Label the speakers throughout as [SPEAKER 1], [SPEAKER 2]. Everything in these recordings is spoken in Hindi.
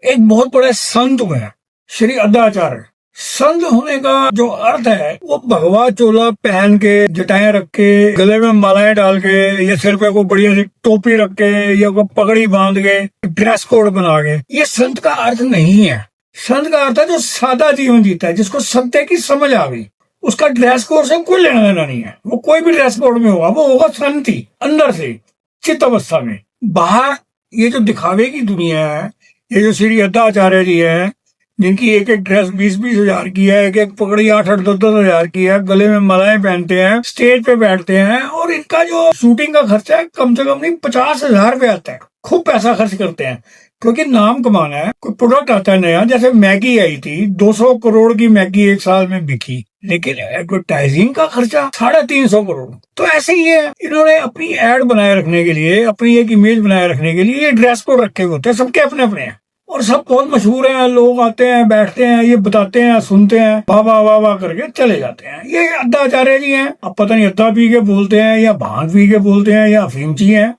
[SPEAKER 1] एक बहुत बड़े संत हुए हैं, श्री अद्दाचार्य। संत होने का जो अर्थ है वो भगवा चोला पहन के, जटाएं रख के, गले में मालाएं डाल के, या सिर पे कोई बढ़िया सी टोपी रख के, या कोई पगड़ी बांध के, ड्रेस कोड बना के, ये संत का अर्थ नहीं है। संत का अर्थ है जो सादा जीवन जीता है, जिसको सत्य की समझ आ गई। उसका ड्रेस कोड से कोई लेना देना नहीं है। वो कोई भी ड्रेस कोड में होगा, वो होगा संत ही अंदर से, चित्त अवस्था में। बाहर ये जो दिखावे की दुनिया है, ये जो श्री अद्दाचार्य जी है, जिनकी एक एक ड्रेस 20-20 हजार की है, एक एक पगड़ी 8-8, 10-10 हजार की है, गले में मालाएं पहनते हैं, स्टेज पे बैठते हैं, और इनका जो शूटिंग का खर्चा है कम से कम नहीं 50,000 रुपये आता है। खूब पैसा खर्च करते हैं, क्योंकि नाम कमाना है। कोई प्रोडक्ट आता है नया, जैसे मैगी आई थी, 200 करोड़ की मैगी एक साल में बिकी, लेकिन एडवर्टाइजिंग का खर्चा 350 करोड़। तो ऐसे ही है, इन्होंने अपनी एड बनाए रखने के लिए, अपनी एक इमेज बनाए रखने के लिए ये ड्रेस कोड रखे होते हैं। सबके अपने अपने हैं, और सब बहुत मशहूर हैं। लोग आते हैं, बैठते हैं, ये बताते हैं, सुनते हैं, वाह वाह वाह वाह करके चले जाते हैं। ये अद्दाचार्य जी हैं। अब पता नहीं अद्दा पी के बोलते हैं, या भांग पी के बोलते हैं, या अफीमची हैं,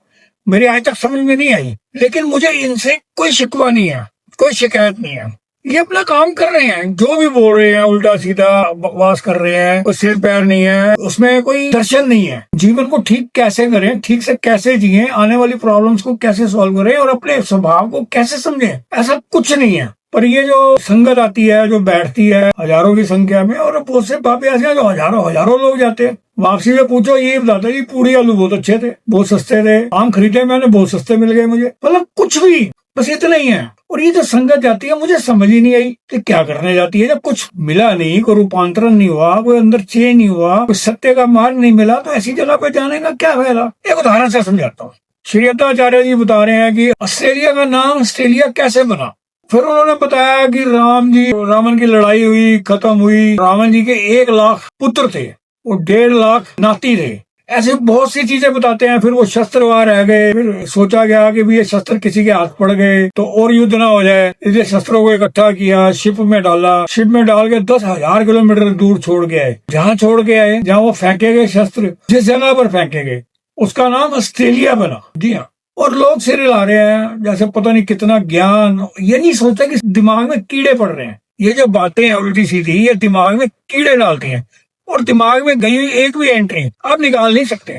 [SPEAKER 1] मेरी आज तक समझ में नहीं आई। लेकिन मुझे इनसे कोई शिकवा नहीं है, कोई शिकायत नहीं है। ये अपना काम कर रहे हैं, जो भी बोल रहे हैं उल्टा सीधा बकवास कर रहे हैं, कोई सिर पैर नहीं है, उसमें कोई दर्शन नहीं है। जीवन को ठीक कैसे करें, ठीक से कैसे जिए, आने वाली प्रॉब्लम्स को कैसे सॉल्व करें, और अपने स्वभाव को कैसे समझें, ऐसा कुछ नहीं है। पर ये जो संगत आती है, जो बैठती है हजारों की संख्या में, और बहुत से बाबे ऐसे हैं जो हजारों लोग जाते हैं। वापसी में पूछो, ये बताता है जी पूरी आलू बहुत अच्छे थे, बहुत सस्ते थे, आम खरीदे मैंने, बहुत सस्ते मिल गए मुझे। मतलब कुछ भी, बस इतना ही है। और ये जो संगत जाती है, मुझे समझ ही नहीं आई कि क्या करने जाती है। जब कुछ मिला नहीं, कोई रूपांतरण नहीं हुआ, कोई अंदर चेंज नहीं हुआ, कोई सत्य का मार्ग नहीं मिला, तो ऐसी जगह पे जाने का क्या फायदा। एक उदाहरण से समझाता हूँ। श्री अद्दाचार्य जी बता रहे हैं कि ऑस्ट्रेलिया का नाम ऑस्ट्रेलिया कैसे बना। फिर उन्होंने बताया कि रावण की लड़ाई हुई, खत्म हुई, रावण जी के 1 लाख पुत्र थे, वो 1.5 लाख नाती थे। ऐसे बहुत सी चीजें बताते हैं। फिर वो शस्त्र वहां रह गए, फिर सोचा गया कि भी ये शस्त्र किसी के हाथ पड़ गए तो और युद्ध ना हो जाए, इसलिए शस्त्रों को इकट्ठा किया, शिप में डाला, शिप में डाल के 10,000 किलोमीटर दूर छोड़ के आए। जहाँ छोड़ के आए, जहाँ वो फेंके गए शस्त्र, जिस जगह पर फेंके गए, उसका नाम ऑस्ट्रेलिया बना। जी हाँ। और लोग सिर हिला रहे हैं जैसे पता नहीं कितना ज्ञान। ये नहीं सोचते कि दिमाग में कीड़े पड़ रहे हैं। ये जो बातें हैं उल्टी सीधी, ये दिमाग में कीड़े डालती हैं, और दिमाग में गई हुई एक भी एंट्री आप निकाल नहीं सकते।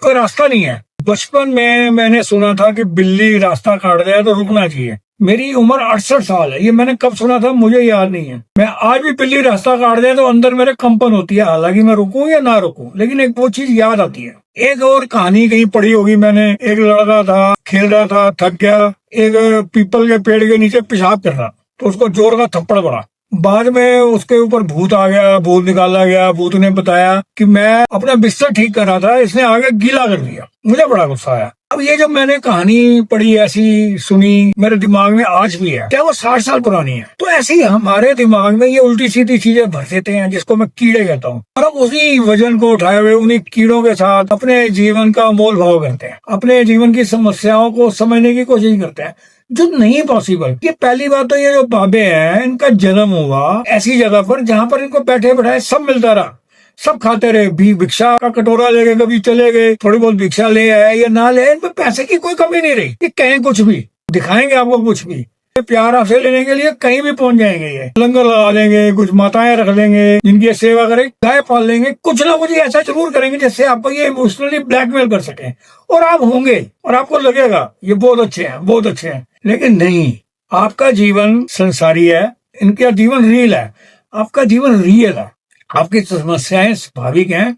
[SPEAKER 1] कोई रास्ता नहीं है। बचपन में मैंने सुना था कि बिल्ली रास्ता काट जाए तो रुकना चाहिए। मेरी उम्र 68 साल है, ये मैंने कब सुना था मुझे याद नहीं है। मैं आज भी बिल्ली रास्ता काट जाए तो अंदर मेरे कंपन होती है, हालांकि मैं रुकूं या ना रुकूं, लेकिन एक वो चीज याद आती है। एक और कहानी कहीं पढ़ी होगी मैंने। एक लड़का था, खेल रहा था, थक गया, एक पीपल के पेड़ के नीचे पेशाब कर रहा, तो उसको जोर का थप्पड़ पड़ा। बाद में उसके ऊपर भूत आ गया, भूत निकाला गया। भूत ने बताया कि मैं अपना बिस्तर ठीक कर रहा था, इसने आगे गीला कर दिया। मुझे बड़ा गुस्सा आया। अब ये जब मैंने कहानी पढ़ी, ऐसी सुनी, मेरे दिमाग में आज भी है, क्या वो 60 साल पुरानी है। तो ऐसे ही हमारे दिमाग में ये उल्टी सीधी चीजें भर देते हैं, जिसको मैं कीड़े कहता हूँ। और हम उसी वजन को उठाए हुए उन्हीं कीड़ों के साथ अपने जीवन का मोल भाव करते हैं, अपने जीवन की समस्याओं को समझने की कोशिश करते हैं, जो नहीं पॉसिबल। ये पहली बात तो ये जो बाबे हैं, इनका जन्म हुआ ऐसी जगह पर जहां पर इनको बैठे बैठाए सब मिलता रहा, सब खाते रहे। भिक्षा का कटोरा लेके कभी चले गए, थोड़ी बहुत भिक्षा ले आए या ना ले, इन पर पैसे की कोई कमी नहीं रही। ये कहें कुछ भी, दिखाएंगे आपको कुछ भी। प्यार आपसे लेने के लिए कहीं भी पहुंच जाएंगे। ये लंगर लगा देंगे, कुछ माताएं रख लेंगे जिनकी सेवा करें, गाय पाल लेंगे, कुछ ना कुछ ऐसा जरूर करेंगे जिससे आपको ये इमोशनली ब्लैकमेल कर सके। और आप होंगे और आपको लगेगा ये बहुत अच्छे हैं, बहुत अच्छे हैं। लेकिन नहीं, आपका जीवन संसारी है, इनका जीवन रियल है, आपका जीवन रियल है। आपकी समस्याएं स्वाभाविक हैं,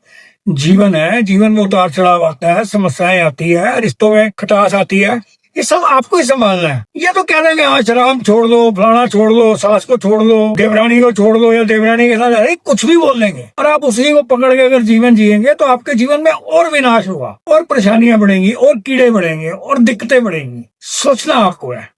[SPEAKER 1] जीवन है, जीवन में उतार चढ़ाव आता है, समस्याएं आती है, रिश्तों में खटास आती है, ये सब आपको ही संभालना है। ये तो कह देंगे हाँ शराब छोड़ दो, फलाना छोड़ दो, सास को छोड़ दो, देवरानी को छोड़ दो, या देवरानी के साथ अरे कुछ भी बोल देंगे। और आप उसी को पकड़ के अगर जीवन जिएंगे तो आपके जीवन में और विनाश होगा, और परेशानियां बढ़ेंगी, और कीड़े बढ़ेंगे, और दिक्कतें बढ़ेंगी। सोचना आपको है।